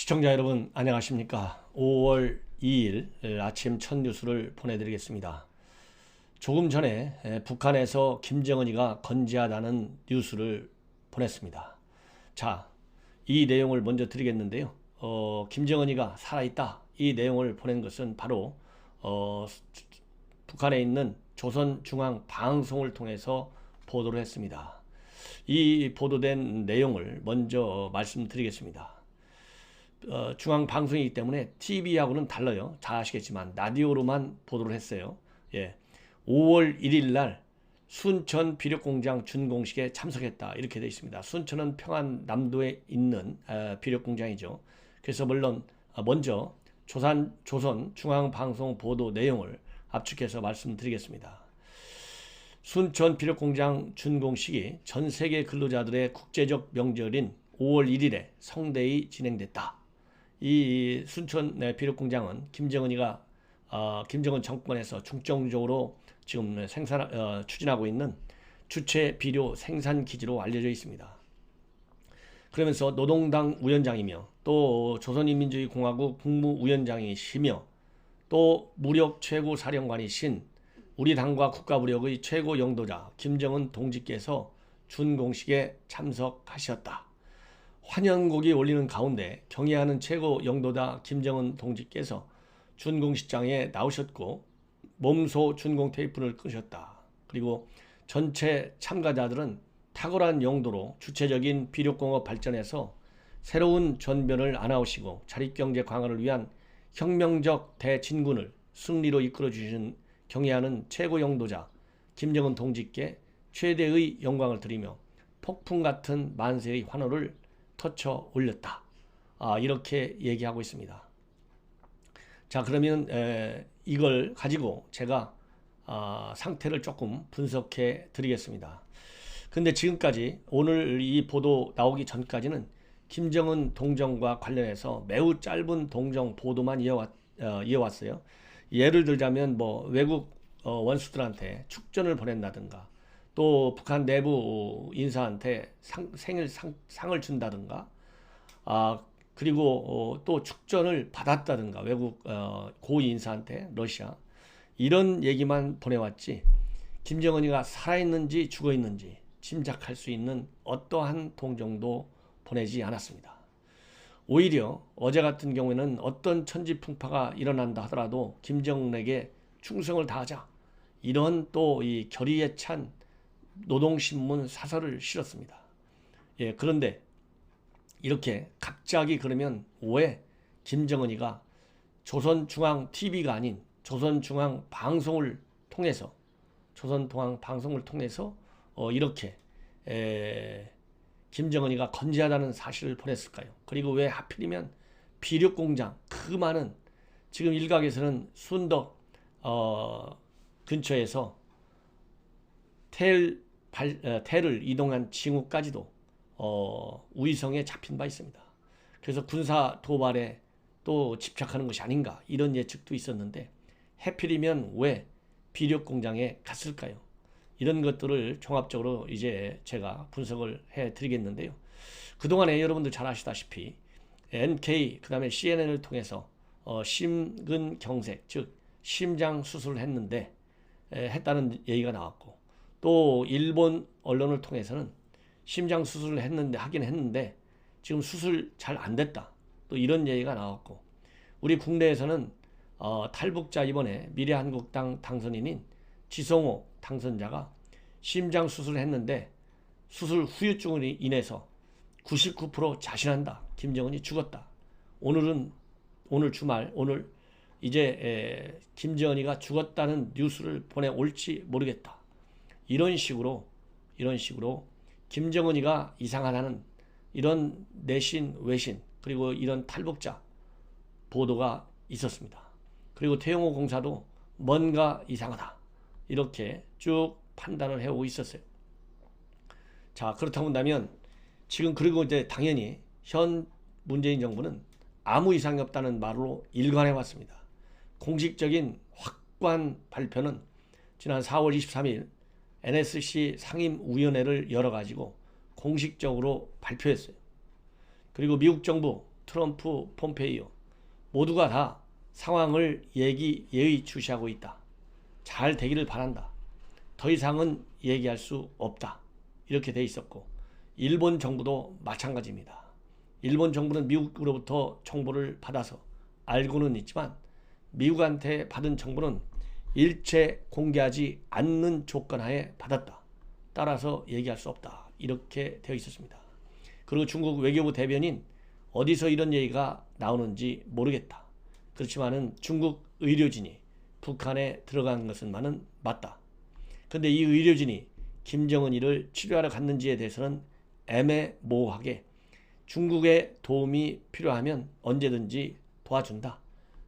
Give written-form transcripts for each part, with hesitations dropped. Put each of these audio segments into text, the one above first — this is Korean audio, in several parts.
시청자 여러분 안녕하십니까? 5월 2일 아침 첫 뉴스를 보내드리겠습니다. 조금 전에 북한에서 김정은이가 건재하다는 뉴스를 보냈습니다. 자, 이 내용을 먼저 드리겠는데요. 김정은이가 살아있다. 이 내용을 보낸 것은 바로 북한에 있는 조선중앙방송을 통해서 보도를 했습니다. 이 보도된 내용을 먼저 말씀드리겠습니다. 중앙방송이기 때문에 TV하고는 달라요. 잘 아시겠지만 라디오로만 보도를 했어요. 5월 1일 날 순천 비력공장 준공식에 참석했다 이렇게 되어 있습니다. 순천은 평안남도에 있는 비력공장이죠. 그래서 물론 먼저 조선 중앙방송 보도 내용을 압축해서 말씀드리겠습니다. 순천 비력공장 준공식이 전 세계 근로자들의 국제적 명절인 5월 1일에 성대히 진행됐다. 이 순천 비료공장은 김정은이가 김정은 정권에서 중점적으로 지금 추진하고 있는 주체 비료 생산 기지로 알려져 있습니다. 그러면서 노동당 위원장이며 또 조선인민주의공화국 국무위원장이시며 또 무력 최고 사령관이신 우리 당과 국가무력의 최고 영도자 김정은 동지께서 준공식에 참석하셨다. 환영곡이 울리는 가운데 경애하는 최고 영도자 김정은 동지께서 준공식장에 나오셨고 몸소 준공 테이프를 끄셨다. 그리고 전체 참가자들은 탁월한 용도로 주체적인 비료공업 발전에서 새로운 전변을 안아오시고 자립경제 강화를 위한 혁명적 대진군을 승리로 이끌어 주신 경애하는 최고 영도자 김정은 동지께 최대의 영광을 드리며 폭풍 같은 만세의 환호를 터쳐 올렸다. 이렇게 얘기하고 있습니다. 자, 그러면 이걸 가지고 제가 상태를 조금 분석해 드리겠습니다. 근데 지금까지 오늘 이 보도 나오기 전까지는 김정은 동정과 관련해서 매우 짧은 동정 보도만 이어왔어요. 예를 들자면 뭐 외국 원수들한테 축전을 보낸다든가 또 북한 내부 인사한테 상을 준다든가 그리고 또 축전을 받았다든가 외국 고위 인사한테 러시아 이런 얘기만 보내왔지 김정은이가 살아있는지 죽어있는지 짐작할 수 있는 어떠한 동정도 보내지 않았습니다. 오히려 어제 같은 경우에는 어떤 천지풍파가 일어난다 하더라도 김정은에게 충성을 다하자 이런 또 이 결의에 찬 노동신문 사설을 실었습니다. 그런데 이렇게 갑자기 그러면 왜 김정은이가 조선중앙TV가 아닌 조선중앙방송을 통해서 이렇게 김정은이가 건재하다는 사실을 보냈을까요? 그리고 왜 하필이면 비력공장 그 많은 지금 일각에서는 순덕 근처에서 텔을 이동한 징후까지도 우의성에 잡힌 바 있습니다. 그래서 군사 도발에 또 집착하는 것이 아닌가 이런 예측도 있었는데 해필이면 왜 비력공장에 갔을까요? 이런 것들을 종합적으로 이제 제가 분석을 해 드리겠는데요. 그동안에 여러분들 잘 아시다시피 NK 그 다음에 CNN을 통해서 심근경색 즉 심장 수술을 했다는 얘기가 나왔고 또 일본 언론을 통해서는 심장 수술을 하긴 했는데 지금 수술 잘 안 됐다. 또 이런 얘기가 나왔고 우리 국내에서는 탈북자 이번에 미래한국당 당선인인 지성호 당선자가 심장 수술을 했는데 수술 후유증으로 인해서 99% 자신한다. 김정은이 죽었다. 오늘 주말 이제 김정은이가 죽었다는 뉴스를 보내올지 모르겠다. 이런 식으로 김정은이가 이상하다는 이런 내신 외신 그리고 이런 탈북자 보도가 있었습니다. 그리고 태영호 공사도 뭔가 이상하다 이렇게 쭉 판단을 해오고 있었어요. 자, 그렇다고 한다면 지금 그리고 이제 당연히 현 문재인 정부는 아무 이상이 없다는 말로 일관해 왔습니다. 공식적인 확고한 발표는 지난 4월 23일 NSC 상임위원회를 열어가지고 공식적으로 발표했어요. 그리고 미국 정부 트럼프, 폼페이오 모두가 다 상황을 예의주시하고 있다. 잘 되기를 바란다. 더 이상은 얘기할 수 없다. 이렇게 돼 있었고, 일본 정부도 마찬가지입니다. 일본 정부는 미국으로부터 정보를 받아서 알고는 있지만 미국한테 받은 정보는 일체 공개하지 않는 조건 하에 받았다. 따라서 얘기할 수 없다. 이렇게 되어 있었습니다. 그리고 중국 외교부 대변인 어디서 이런 얘기가 나오는지 모르겠다. 그렇지만은 중국 의료진이 북한에 들어간 것은만은 맞다. 근데 이 의료진이 김정은이를 치료하러 갔는지에 대해서는 애매모호하게 중국의 도움이 필요하면 언제든지 도와준다.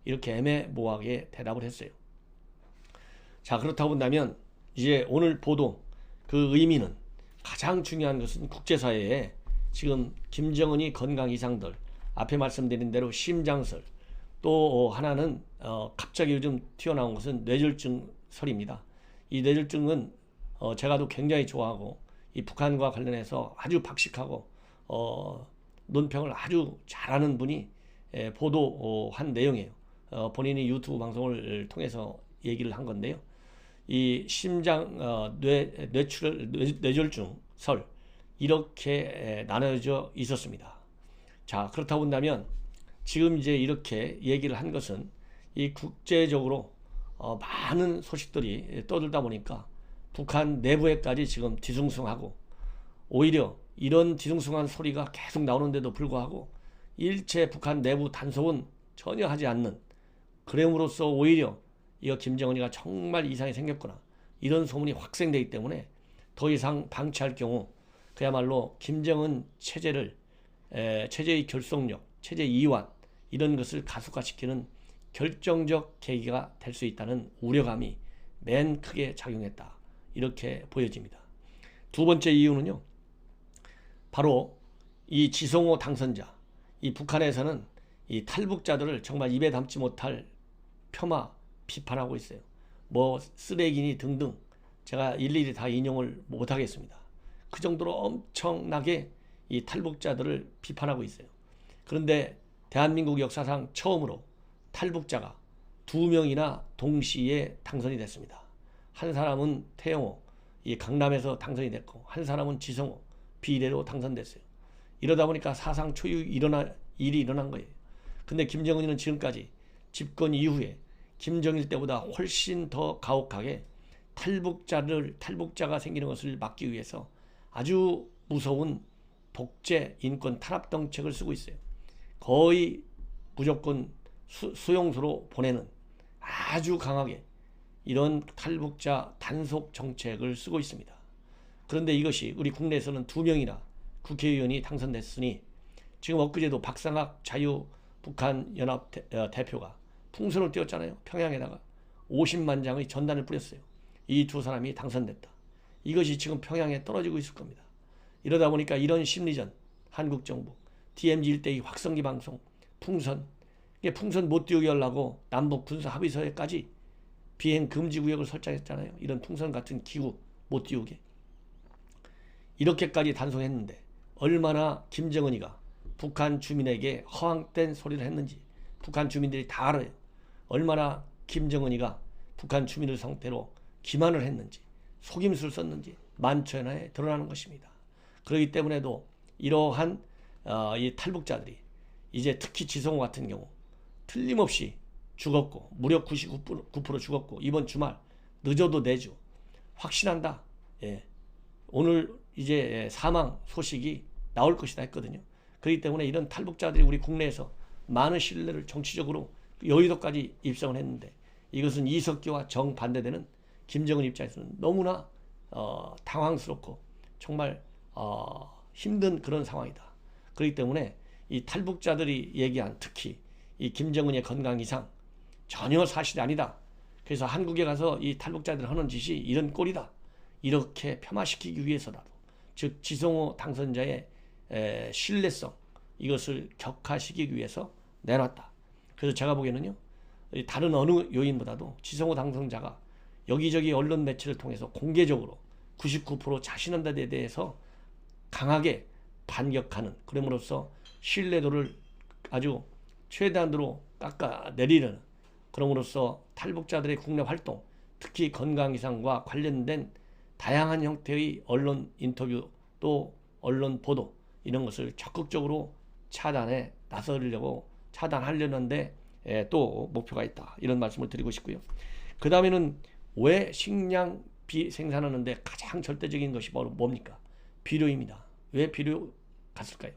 이렇게 애매모호하게 대답을 했어요. 자, 그렇다고 본다면 이제 오늘 보도 그 의미는 가장 중요한 것은 국제사회에 지금 김정은이 건강 이상들, 앞에 말씀드린 대로 심장설, 또 하나는 갑자기 요즘 튀어나온 것은 뇌졸중설입니다. 이 뇌졸중은 제가 도 굉장히 좋아하고 이 북한과 관련해서 아주 박식하고 논평을 아주 잘하는 분이 보도한 내용이에요. 본인이 유튜브 방송을 통해서 얘기를 한 건데요. 이 심장 뇌졸중 설 이렇게 나눠져 있었습니다. 자, 그렇다고 본다면 지금 이제 이렇게 얘기를 한 것은 이 국제적으로 많은 소식들이 떠들다 보니까 북한 내부에까지 지금 뒤숭숭하고, 오히려 이런 뒤숭숭한 소리가 계속 나오는데도 불구하고 일체 북한 내부 단속은 전혀 하지 않는, 그램으로써 오히려 이거 김정은이가 정말 이상이 생겼구나 이런 소문이 확산되기 때문에 더 이상 방치할 경우 그야말로 김정은 체제를 체제의 결속력, 체제 이완 이런 것을 가속화시키는 결정적 계기가 될 수 있다는 우려감이 맨 크게 작용했다. 이렇게 보여집니다. 두 번째 이유는요. 바로 이 지성호 당선자, 이 북한에서는 이 탈북자들을 정말 입에 담지 못할 폄하 비판하고 있어요. 뭐 쓰레기니 등등 제가 일일이 다 인용을 못하겠습니다. 그 정도로 엄청나게 이 탈북자들을 비판하고 있어요. 그런데 대한민국 역사상 처음으로 탈북자가 2명이나 동시에 당선이 됐습니다. 한 사람은 태영호, 이 강남에서 당선이 됐고, 한 사람은 지성호, 비례로 당선됐어요. 이러다 보니까 사상 초유 일이 일어난 거예요. 근데 김정은이는 지금까지 집권 이후에 김정일 때보다 훨씬 더 가혹하게 탈북자가 생기는 것을 막기 위해서 아주 무서운 독재 인권 탄압 정책을 쓰고 있어요. 거의 무조건 수용소로 보내는 아주 강하게 이런 탈북자 단속 정책을 쓰고 있습니다. 그런데 이것이 우리 국내에서는 2명이나 국회의원이 당선됐으니 지금 엊그제도 박상학 자유북한연합 대표가 풍선을 띄웠잖아요. 평양에다가 50만 장의 전단을 뿌렸어요. 이 두 사람이 당선됐다. 이것이 지금 평양에 떨어지고 있을 겁니다. 이러다 보니까 이런 심리전, 한국정부, DMZ 일대의 확성기 방송, 풍선 못 띄우게 하려고 남북 군사 합의서에까지 비행 금지 구역을 설정했잖아요. 이런 풍선 같은 기구 못 띄우게. 이렇게까지 단속했는데 얼마나 김정은이가 북한 주민에게 허황된 소리를 했는지 북한 주민들이 다 알아요. 얼마나 김정은이가 북한 주민을 상대로 기만을 했는지, 속임수를 썼는지 만천하에 드러나는 것입니다. 그렇기 때문에도 이러한 이 탈북자들이 이제 특히 지성호 같은 경우 틀림없이 죽었고, 무려 99% 죽었고, 이번 주말 늦어도 내주 확신한다. 오늘 이제 사망 소식이 나올 것이다 했거든요. 그렇기 때문에 이런 탈북자들이 우리 국내에서 많은 신뢰를 정치적으로 여의도까지 입성을 했는데, 이것은 이석기와 정반대되는 김정은 입장에서는 너무나 당황스럽고 정말 힘든 그런 상황이다. 그렇기 때문에 이 탈북자들이 얘기한 특히 이 김정은의 건강 이상 전혀 사실이 아니다. 그래서 한국에 가서 이 탈북자들 하는 짓이 이런 꼴이다. 이렇게 폄하시키기 위해서라도, 즉 지성호 당선자의 신뢰성 이것을 격화시키기 위해서 내놨다. 그래서 제가 보기에는요, 다른 어느 요인보다도 지성호 당선자가 여기저기 언론 매체를 통해서 공개적으로 99% 자신한다에 대해서 강하게 반격하는, 그럼으로써 신뢰도를 아주 최대한으로 깎아내리려는, 그럼으로써 탈북자들의 국내 활동, 특히 건강 이상과 관련된 다양한 형태의 언론 인터뷰 또 언론 보도, 이런 것을 적극적으로 차단해 나서려고 차단하려는데 또 목표가 있다, 이런 말씀을 드리고 싶고요. 그 다음에는 왜 식량비 생산하는데 가장 절대적인 것이 바로 뭡니까? 비료입니다. 왜 비료 갔을까요?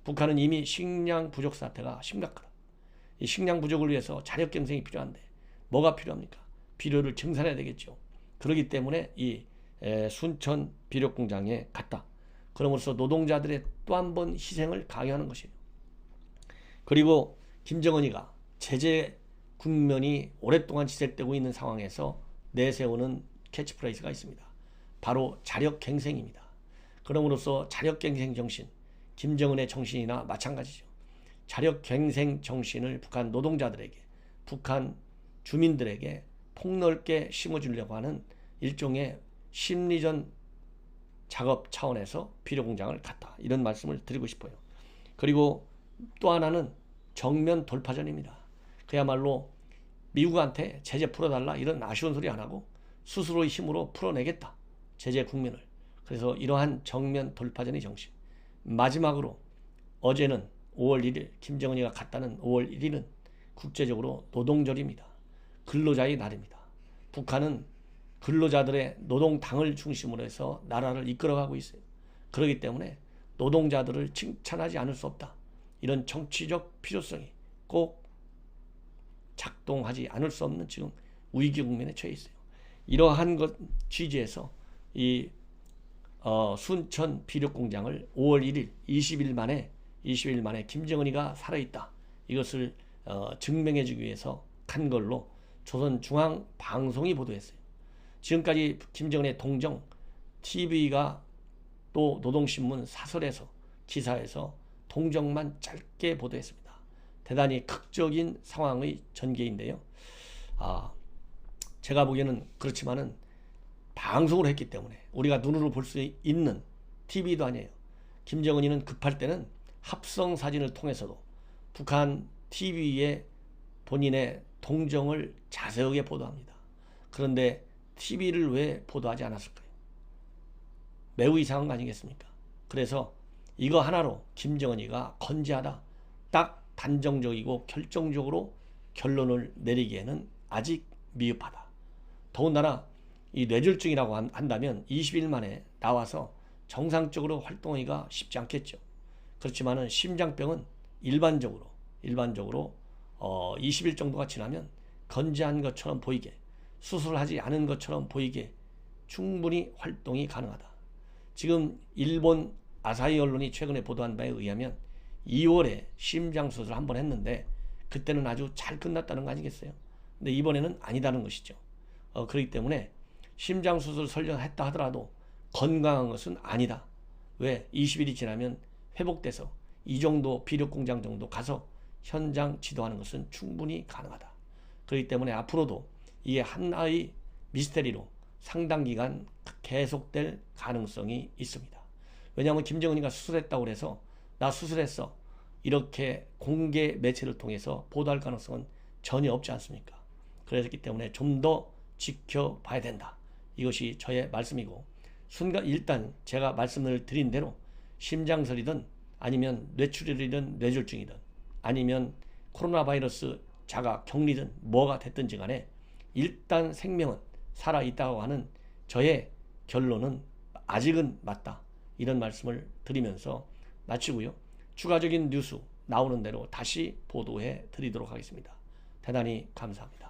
북한은 이미 식량 부족 사태가 심각하다. 이 식량 부족을 위해서 자력 경쟁이 필요한데 뭐가 필요합니까? 비료를 증산해야 되겠죠. 그렇기 때문에 이 순천 비료 공장에 갔다. 그럼으로써 노동자들의 또 한 번 희생을 강요하는 것이에요. 그리고 김정은이가 제재 국면이 오랫동안 지속되고 있는 상황에서 내세우는 캐치프레이즈가 있습니다. 바로 자력갱생입니다. 그럼으로써 자력갱생 정신, 김정은의 정신이나 마찬가지죠. 자력갱생 정신을 북한 노동자들에게, 북한 주민들에게 폭넓게 심어주려고 하는 일종의 심리전 작업 차원에서 비료공장을 갔다, 이런 말씀을 드리고 싶어요. 그리고 또 하나는 정면 돌파전입니다. 그야말로 미국한테 제재 풀어달라 이런 아쉬운 소리 안 하고 스스로의 힘으로 풀어내겠다, 제재 국면을. 그래서 이러한 정면 돌파전의 정신. 마지막으로 어제는 5월 1일, 김정은이가 갔다는 5월 1일은 국제적으로 노동절입니다. 근로자의 날입니다. 북한은 근로자들의 노동당을 중심으로 해서 나라를 이끌어가고 있어요. 그렇기 때문에 노동자들을 칭찬하지 않을 수 없다. 이런 정치적 필요성이 꼭 작동하지 않을 수 없는 지금 위기 국면에 처해 있어요. 이러한 것 취지에서 이 순천 비료공장을 5월 1일 20일 만에 김정은이가 살아있다, 이것을 증명해주기 위해서 간 걸로 조선중앙방송이 보도했어요. 지금까지 김정은의 동정, TV가 또 노동신문 사설에서 기사에서 동정만 짧게 보도했습니다. 대단히 극적인 상황의 전개인데요. 제가 보기에는 그렇지만은 방송을 했기 때문에 우리가 눈으로 볼 수 있는 TV도 아니에요. 김정은이는 급할 때는 합성 사진을 통해서도 북한 TV에 본인의 동정을 자세하게 보도합니다. 그런데 TV를 왜 보도하지 않았을까요? 매우 이상한 거 아니겠습니까? 그래서 이거 하나로 김정은이가 건재하다, 딱 단정적이고 결정적으로 결론을 내리기에는 아직 미흡하다. 더군다나 이 뇌졸중이라고 한다면 20일 만에 나와서 정상적으로 활동하기가 쉽지 않겠죠. 그렇지만은 심장병은 일반적으로 20일 정도가 지나면 건재한 것처럼 보이게, 수술하지 않은 것처럼 보이게 충분히 활동이 가능하다. 지금 일본 아사히 언론이 최근에 보도한 바에 의하면 2월에 심장수술을 한번 했는데 그때는 아주 잘 끝났다는 거 아니겠어요? 근데 이번에는 아니다는 것이죠. 그렇기 때문에 심장수술 설령 했다 하더라도 건강한 것은 아니다. 왜? 20일이 지나면 회복돼서 이 정도 비료공장 정도 가서 현장 지도하는 것은 충분히 가능하다. 그렇기 때문에 앞으로도 이게 하나의 미스테리로 상당 기간 계속될 가능성이 있습니다. 왜냐하면 김정은이가 수술했다고 해서 나 수술했어 이렇게 공개 매체를 통해서 보도할 가능성은 전혀 없지 않습니까? 그렇기 때문에 좀 더 지켜봐야 된다. 이것이 저의 말씀이고, 일단 제가 말씀을 드린 대로 심장설이든 아니면 뇌출혈이든 뇌졸중이든 아니면 코로나 바이러스 자가 격리든 뭐가 됐든지 간에 일단 생명은 살아있다고 하는 저의 결론은 아직은 맞다, 이런 말씀을 드리면서 마치고요. 추가적인 뉴스 나오는 대로 다시 보도해 드리도록 하겠습니다. 대단히 감사합니다.